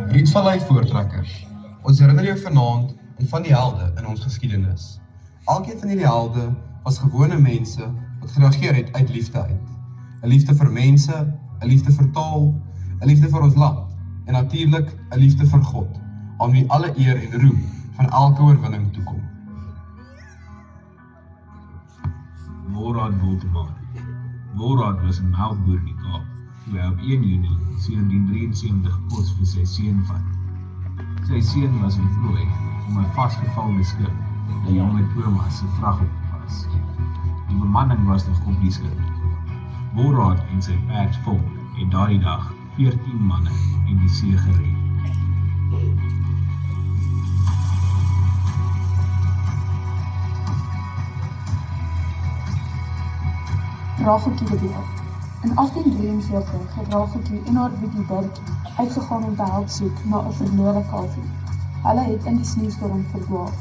Rietvallei Voortrekkers. Ons herinner jou vanaand aan van die helde in ons geskiedenis. Elkeen van hierdie helde was gewone mense wat gereageer het uit liefde uit. 'n Liefde vir mense, 'n liefde vir taal, 'n liefde vir ons land en natuurlik 'n liefde vir God, aan wie alle eer en roem van elke oorwinning toekom. Morad Wolteman. Morad was 'n melkboer in die Kaap, toe hy op 1 Junie 1773 pos vir sy seun vat. Sy seun was ontplooi om 'n vasgevalde skip, die jonge Thomas se vrag op te pas. Die bemanning was nog op die skip. Morad en sy perd Vol het daardie dag 14 manne in die see gered. Racheltjie de Beer. In 1843 het Racheltjie en haar boetie Dirkie uitgegaan om te help soek na 'n verlore kalfie. Hulle het in die sneeustorm verdwaal.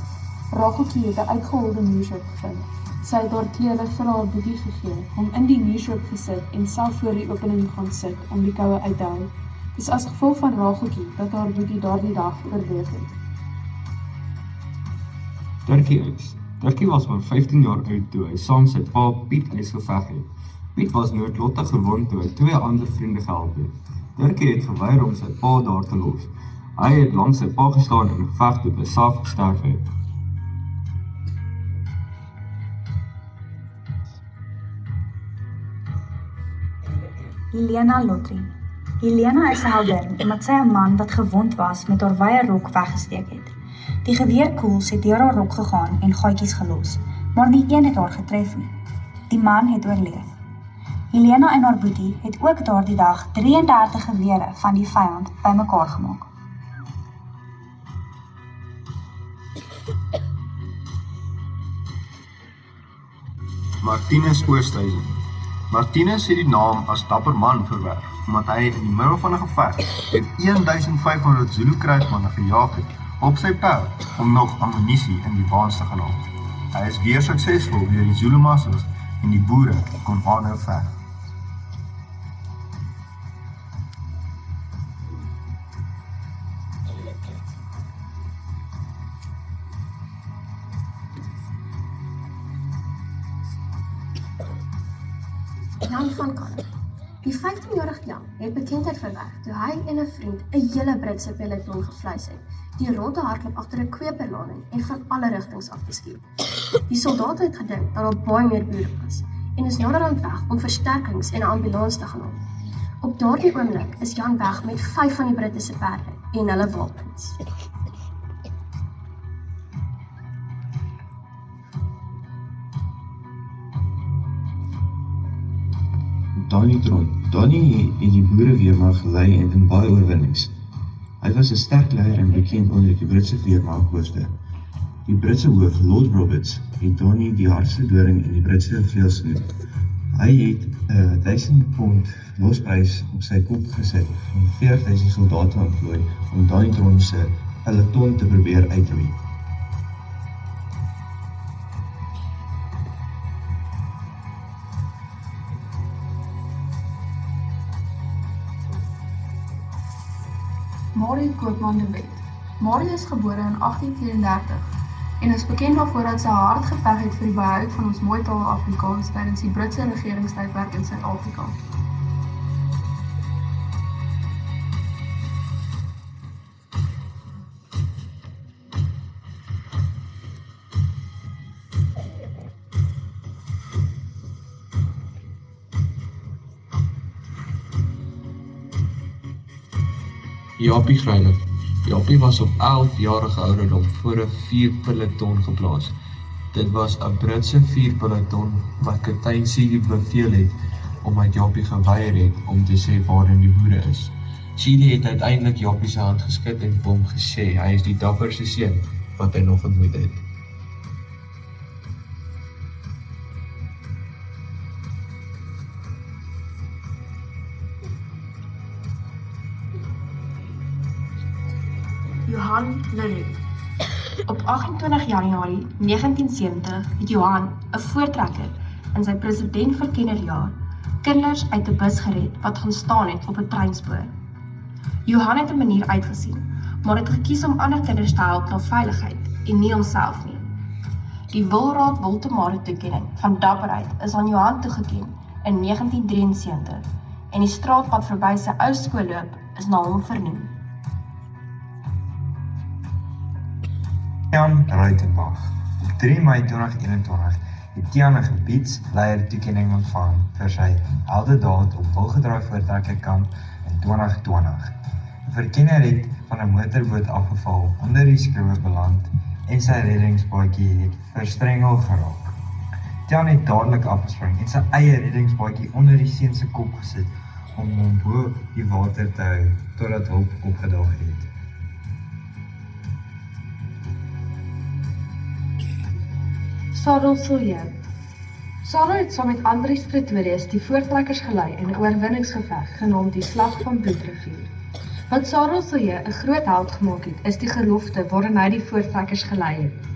Racheltjie het 'n uitgeholde muurshoop gevind. Sy het haar klere vir haar boetie gegee, om in die muurshoop gesit en self voor die opening gaan sit om die koue uit te hou. Dis as gevolg van Racheltjie dat haar boetie daardie dag oorleef het. Dirkie Uys. Dirkie was maar 15 jaar oud toe hy saam sy pa Piet Uys geveg het. Piet was noodlottig gewond toe hy 2 ander vriende gehelp het. Dirkie het geweier om sy pa daar te los. Hy het langs sy pa gestaan in 'n geveg toe Besaf gesterf het. Helena Lotrie. Helena is 'n heldin omdat sy 'n man wat gewond was met haar wye rok weggesteek het. Die geweerkoels het deur haar rok gegaan en gaatjies gelos, maar nie een het haar getref nie. Die man het oorleef. Helena en haar boetie het ook daardie dag 33 gewere van die vyand bymekaar gemaak. Martinus Oosthuizen. Martinus het die naam as dapper man verwerf, omdat hy in die middel van 'n geveg met 1500 Zulu kruismanne gejaag het op sy perd om nog ammunisie in die waans te gaan haal. Hy is weer suksesvol deur die Zulu massas en die boere kon aanhou veg. Jan van Kanne. Die 15-jarige Jan het bekendheid verwerf toe hy en 'n vriend 'n hele Britse peloton gevleis het, die rond hardloop agter 'n kweperlading en van alle rigtings af te skiet. Die soldate het gedink dat daar baie meer boere was en is naderhand weg om versterkings en 'n ambulans te gaan haal. Op daardie oomblik is Jan weg met 5 van die Britte se perde en hulle wapens. Danny Tron. Danny het die boere weermag gelei en in baie oorwinnings. Hy was 'n sterk leier en bekend onder die Britse weermaghoofde. Die Britse hoof, Lord Roberts, het Danny die hardste doring in die Britse vleels genoem. Hy het 1000 pond losprys op sy kop gesit en 4000 soldate ontplooi om Danny Tron se peloton te probeer uitroei. Marie Koopman de Wet. Marie is gebore in 1834 en is bekend daarvoor dat sy hard geveg het vir die behoud van ons mooi taal Afrikaans tydens die Britse regeringstydperk in Suid-Afrika. Japie Greiling. Japie was op 11-jarige ouderdom voor 'n 4-peloton geplaas. Dit was 'n Britse 4-peloton wat kaptein Seeley beveel het omdat Japie geweier het om te sê waarin die boere is. Seeley het uiteindelik Japie se hand geskud en vir hom gesê hy is die dapperste seun wat hy nog ontmoet het. Johan Leroux. Op 28 Januarie 1970 het Johan, 'n voortrekker in sy president-verkennerjaar, kinders uit 'n bus gered wat gaan staan het op 'n treinspoor. Johan het 'n manier uitgesien, maar het gekies om ander kinders te help na veiligheid en nie homself nie. Die Wilraad Woltemade toekenning van dapperheid is aan Johan toegeken in 1973 en die straat wat verby sy ou skool loop is na hom vernoem. Tiaan Ruitenbach. Op 3 Mei 2021 het Tiaan 'n gebiedsleier toekenning ontvang vir sy heldedaad op Wilgedraai Voortrekkerkamp in 2020. Die verkenner het van 'n motorboot afgeval, onder die skroewe beland en sy reddingsbootjie het verstrengel geraak. Tiaan het dadelik afgespring en sy eie reddingsbootjie onder die seun se kop gesit om hom bo die water te hou totdat hulp opgedaag het. Sarel Silje. Sarel het saam met Andries Pretorius die voortrekkers gelei in 'n oorwinningsgeveg genaamd die Slag van Bloedrivier. Wat Sarel Silje 'n groot held gemaak het, is die gelofte waarin hy die voortrekkers gelei het.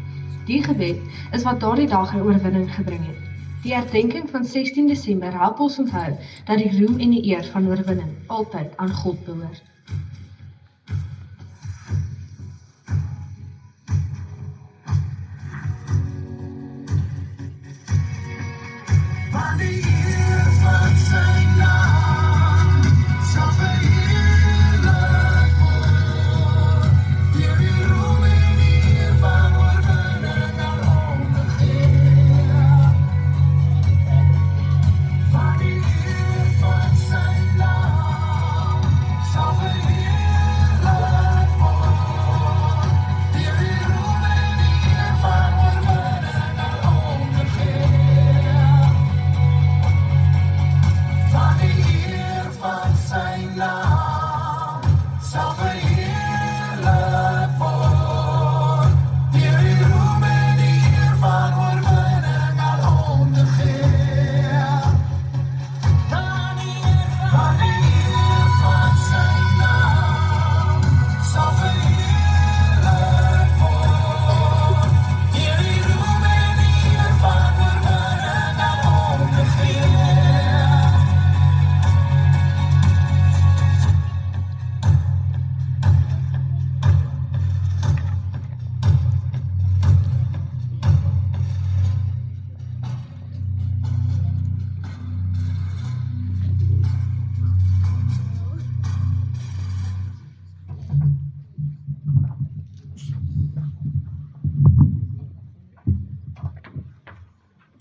Die gebed is wat daardie dag 'n oorwinning gebring het. Die herdenking van 16 Desember help ons onthou dat die roem en die eer van oorwinning altyd aan God behoort.